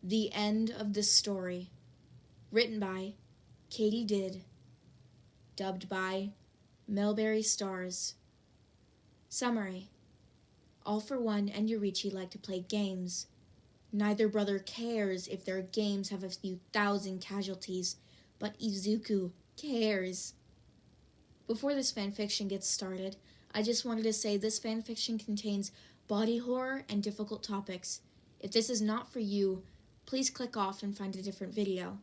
The End of the Story. Written by katydid. Dubbed by Melberry Stars. Summary. All for One and Yoichi like to play games. Neither brother cares if their games have a few thousand casualties, but Izuku cares. Before this fanfiction gets started, I just wanted to say this fanfiction contains body horror and difficult topics. If this is not for you, please click off and find a different video.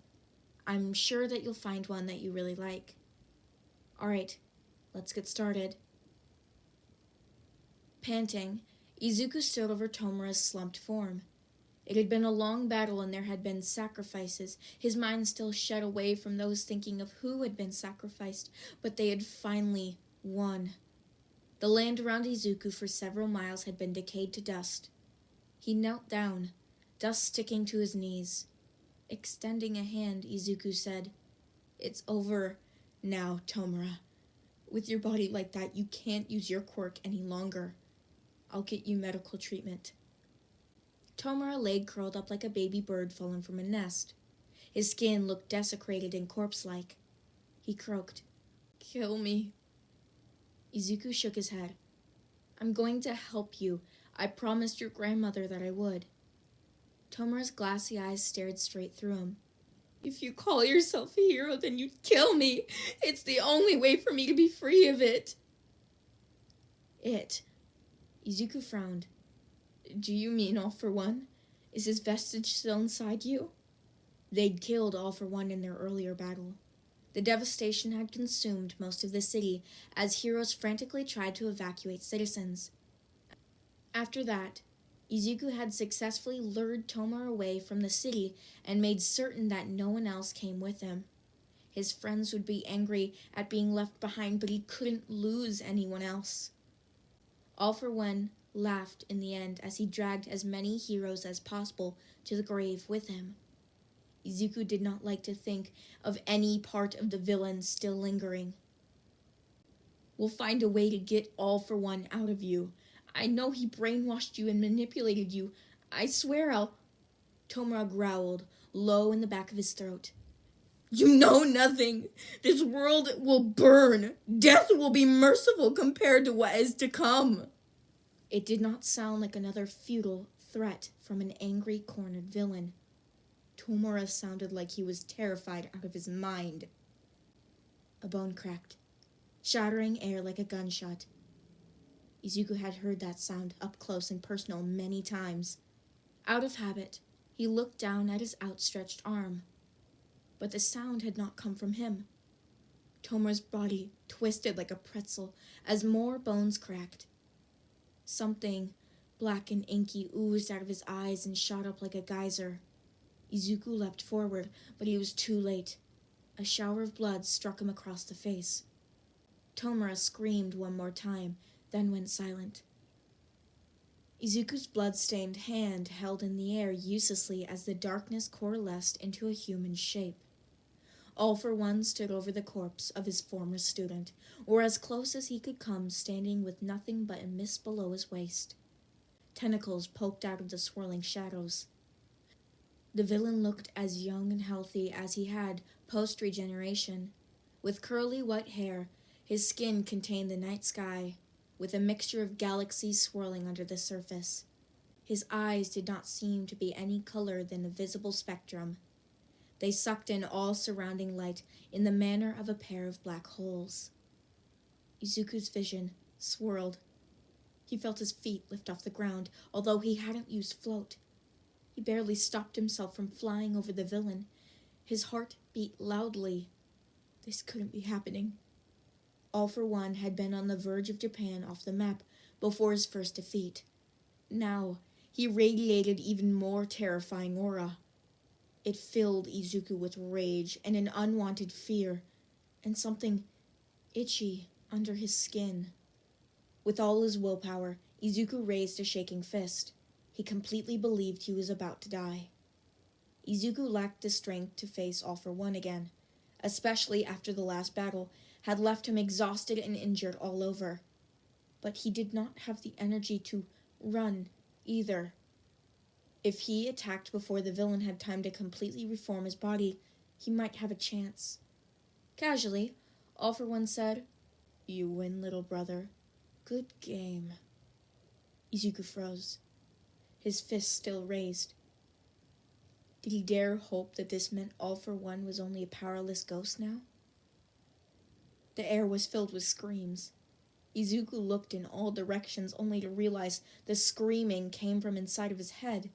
I'm sure that you'll find one that you really like. Alright, let's get started. Panting, Izuku stood over Tomura's slumped form. It had been a long battle and there had been sacrifices. His mind still shed away from those thinking of who had been sacrificed, but they had finally won. The land around Izuku for several miles had been decayed to dust. He knelt down, dust sticking to his knees. Extending a hand, Izuku said, "It's over now, Tomura. With your body like that, you can't use your quirk any longer. I'll get you medical treatment." Tomura lay curled up like a baby bird fallen from a nest. His skin looked desecrated and corpse-like. He croaked, "Kill me." Izuku shook his head. "I'm going to help you. I promised your grandmother that I would." Tomura's glassy eyes stared straight through him. "If you call yourself a hero, then you'd kill me. It's the only way for me to be free of it." It. Izuku frowned. "Do you mean All for One? Is his vestige still inside you?" They'd killed All for One in their earlier battle. The devastation had consumed most of the city as heroes frantically tried to evacuate citizens. After that, Izuku had successfully lured Tomura away from the city and made certain that no one else came with him. His friends would be angry at being left behind, but he couldn't lose anyone else. All for One laughed in the end as he dragged as many heroes as possible to the grave with him. Izuku did not like to think of any part of the villain still lingering. "We'll find a way to get All for One out of you. I know he brainwashed you and manipulated you. I swear I'll..." Tomura growled, low in the back of his throat. "You know nothing. This world will burn. Death will be merciful compared to what is to come." It did not sound like another futile threat from an angry, cornered villain. Tomura sounded like he was terrified out of his mind. A bone cracked, shattering air like a gunshot. Izuku had heard that sound up close and personal many times. Out of habit, he looked down at his outstretched arm. But the sound had not come from him. Tomura's body twisted like a pretzel as more bones cracked. Something black and inky oozed out of his eyes and shot up like a geyser. Izuku leapt forward, but he was too late. A shower of blood struck him across the face. Tomura screamed one more time, then went silent. Izuku's blood-stained hand held in the air uselessly as the darkness coalesced into a human shape. All for One stood over the corpse of his former student, or as close as he could come, standing with nothing but a mist below his waist. Tentacles poked out of the swirling shadows. The villain looked as young and healthy as he had post-regeneration. With curly white hair, his skin contained the night sky, with a mixture of galaxies swirling under the surface. His eyes did not seem to be any color than a visible spectrum. They sucked in all surrounding light in the manner of a pair of black holes. Izuku's vision swirled. He felt his feet lift off the ground, although he hadn't used float. He barely stopped himself from flying over the villain. His heart beat loudly. This couldn't be happening. All for One had been on the verge of Japan off the map before his first defeat. Now, he radiated even more terrifying aura. It filled Izuku with rage and an unwanted fear, and something itchy under his skin. With all his willpower, Izuku raised a shaking fist. He completely believed he was about to die. Izuku lacked the strength to face All for One again, especially after the last battle had left him exhausted and injured all over. But he did not have the energy to run either. If he attacked before the villain had time to completely reform his body, he might have a chance. Casually, All for One said, "You win, little brother. Good game." Izuku froze, his fist still raised. Did he dare hope that this meant All for One was only a powerless ghost now? The air was filled with screams. Izuku looked in all directions only to realize the screaming came from inside of his head.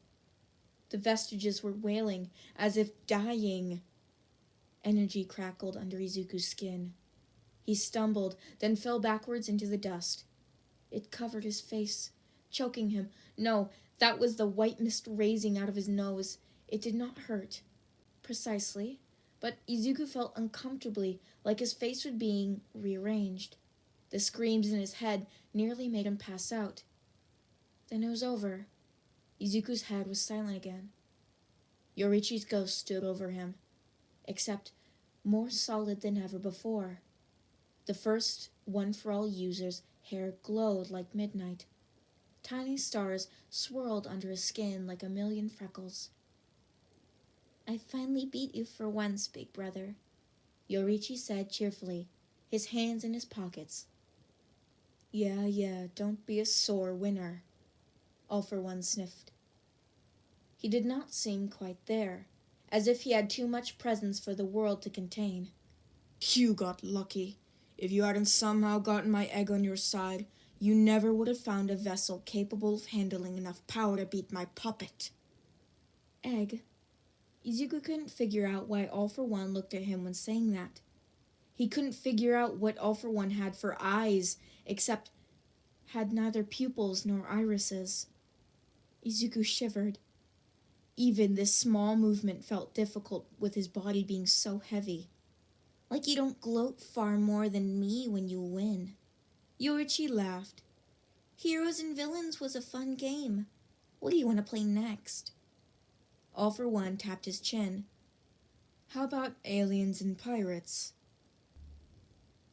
The vestiges were wailing, as if dying. Energy crackled under Izuku's skin. He stumbled, then fell backwards into the dust. It covered his face, choking him. No, that was the white mist raising out of his nose. It did not hurt, precisely, but Izuku felt uncomfortably, like his face was being rearranged. The screams in his head nearly made him pass out. Then it was over. Izuku's head was silent again. Yoichi's ghost stood over him, except more solid than ever before. The first One for All user's hair glowed like midnight. Tiny stars swirled under his skin like a million freckles. "I finally beat you for once, big brother," Yoichi said cheerfully, his hands in his pockets. Yeah, don't be a sore winner," All for One sniffed. He did not seem quite there, as if he had too much presence for the world to contain. "You got lucky. If you hadn't somehow gotten my egg on your side, you never would have found a vessel capable of handling enough power to beat my puppet." Egg? Izuku couldn't figure out why All for One looked at him when saying that. He couldn't figure out what All for One had for eyes, except had neither pupils nor irises. Izuku shivered. Even this small movement felt difficult with his body being so heavy. "Like you don't gloat far more than me when you win." Yoichi laughed. "Heroes and Villains was a fun game. What do you want to play next?" All for One tapped his chin. "How about Aliens and Pirates?"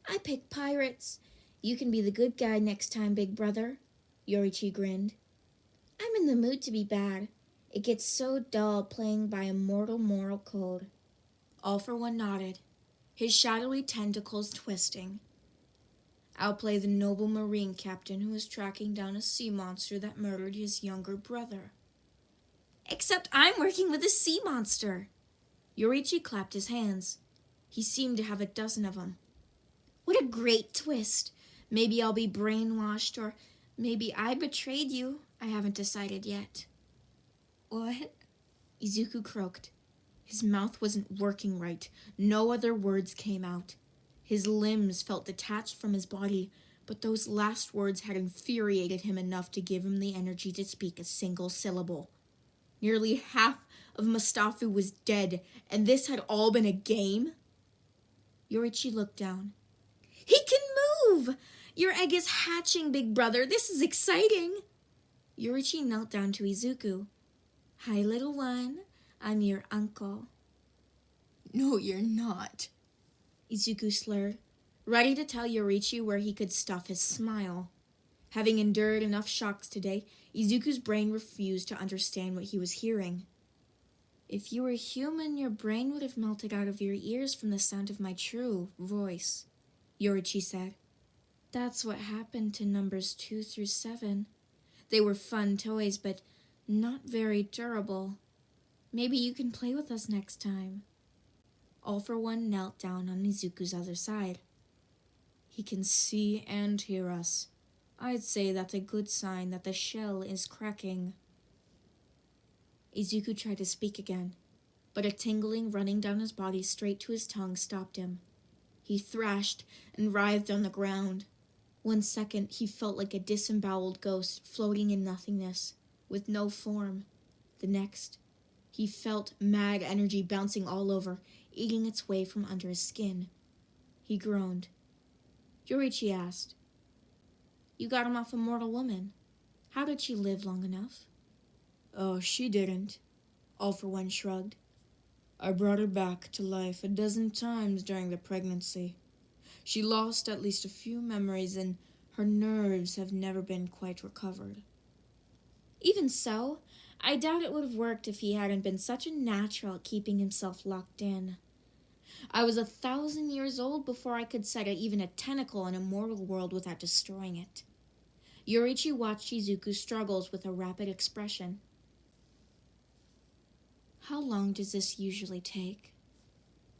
"I pick Pirates. You can be the good guy next time, big brother." Yoichi grinned. "I'm in the mood to be bad. It gets so dull playing by a mortal moral code." All for One nodded, his shadowy tentacles twisting. "I'll play the noble marine captain who is tracking down a sea monster that murdered his younger brother." "Except I'm working with a sea monster." Yoichi clapped his hands. He seemed to have a dozen of them. "What a great twist. Maybe I'll be brainwashed, or maybe I betrayed you. I haven't decided yet." "What?" Izuku croaked. His mouth wasn't working right. No other words came out. His limbs felt detached from his body, but those last words had infuriated him enough to give him the energy to speak a single syllable. Nearly half of Mustafa was dead, and this had all been a game? Yoichi looked down. "He can move! Your egg is hatching, big brother. This is exciting." Yoichi knelt down to Izuku. "Hi, little one. I'm your uncle." "No, you're not," Izuku slurred, ready to tell Yoichi where he could stuff his smile. Having endured enough shocks today, Izuku's brain refused to understand what he was hearing. "If you were human, your brain would have melted out of your ears from the sound of my true voice," Yoichi said. "That's what happened to numbers 2 through 7. They were fun toys, but not very durable. Maybe you can play with us next time." All for One knelt down on Izuku's other side. "He can see and hear us. I'd say that's a good sign that the shell is cracking." Izuku tried to speak again, but a tingling running down his body straight to his tongue stopped him. He thrashed and writhed on the ground. 1 second, he felt like a disemboweled ghost floating in nothingness, with no form. The next, he felt mad energy bouncing all over, eating its way from under his skin. He groaned. Yoichi asked, "You got him off a mortal woman. How did she live long enough?" "Oh, she didn't," All for One shrugged. "I brought her back to life a dozen times during the pregnancy. She lost at least a few memories, and her nerves have never been quite recovered." "Even so, I doubt it would have worked if he hadn't been such a natural at keeping himself locked in. I was 1,000 years old before I could set even a tentacle in a mortal world without destroying it. Yoichi watched Izuku's struggles with a rapid expression. How long does this usually take?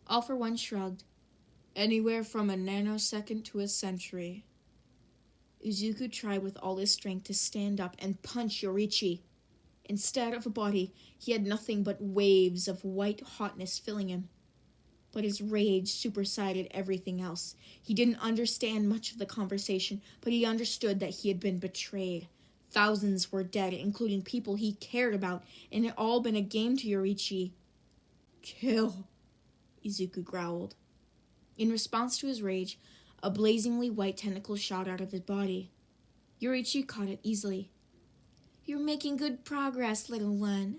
All for One shrugged. Anywhere from a nanosecond to a century. Izuku tried with all his strength to stand up and punch Yoichi. Instead of a body, he had nothing but waves of white hotness filling him. But his rage superseded everything else. He didn't understand much of the conversation, but he understood that he had been betrayed. Thousands were dead, including people he cared about, and it had all been a game to Yoichi. Kill, Izuku growled. In response to his rage, a blazingly white tentacle shot out of his body. Yoichi caught it easily. You're making good progress, little one.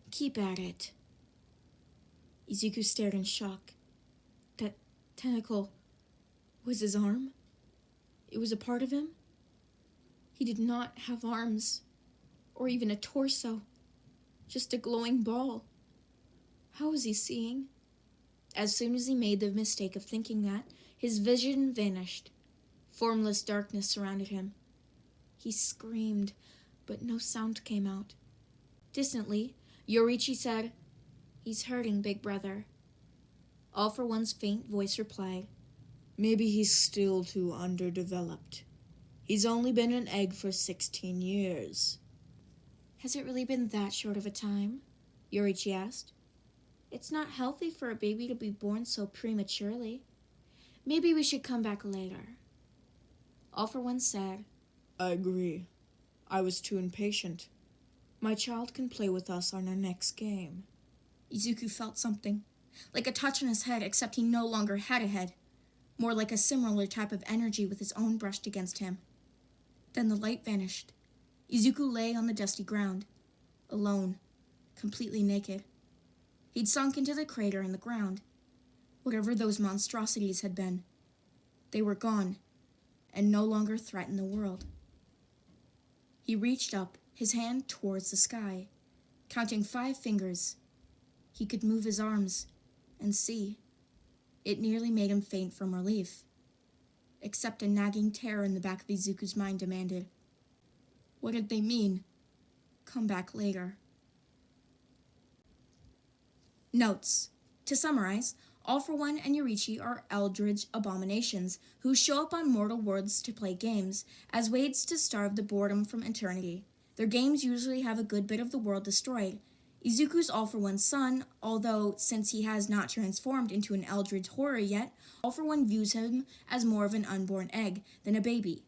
Keep at it. Izuku stared in shock. That tentacle was his arm? It was a part of him? He did not have arms, or even a torso, just a glowing ball. How was he seeing? As soon as he made the mistake of thinking that, his vision vanished. Formless darkness surrounded him. He screamed, but no sound came out. Distantly, Yoichi said, He's hurting, big brother. All for One's faint voice replied, Maybe he's still too underdeveloped. He's only been an egg for 16 years. Has it really been that short of a time? Yoichi asked. It's not healthy for a baby to be born so prematurely. Maybe we should come back later. All for One said, I agree. I was too impatient. My child can play with us on our next game. Izuku felt something, like a touch on his head, except he no longer had a head. More like a similar type of energy with his own brushed against him. Then the light vanished. Izuku lay on the dusty ground, alone, completely naked. He'd sunk into the crater in the ground. Whatever those monstrosities had been, they were gone, and no longer threatened the world. He reached up, his hand towards the sky, counting 5 fingers. He could move his arms and see. It nearly made him faint from relief. Except a nagging terror in the back of Izuku's mind demanded, what did they mean? Come back later. Notes. To summarize, All for One and Yoichi are eldritch abominations who show up on mortal worlds to play games as ways to starve the boredom from eternity. Their games usually have a good bit of the world destroyed. Izuku's All for One's son, although since he has not transformed into an eldritch horror yet, All for One views him as more of an unborn egg than a baby.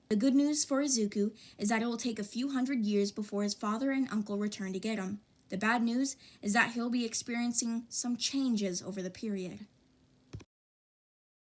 The good news for Izuku is that it will take a few hundred years before his father and uncle return to get him. The bad news is that he'll be experiencing some changes over the period.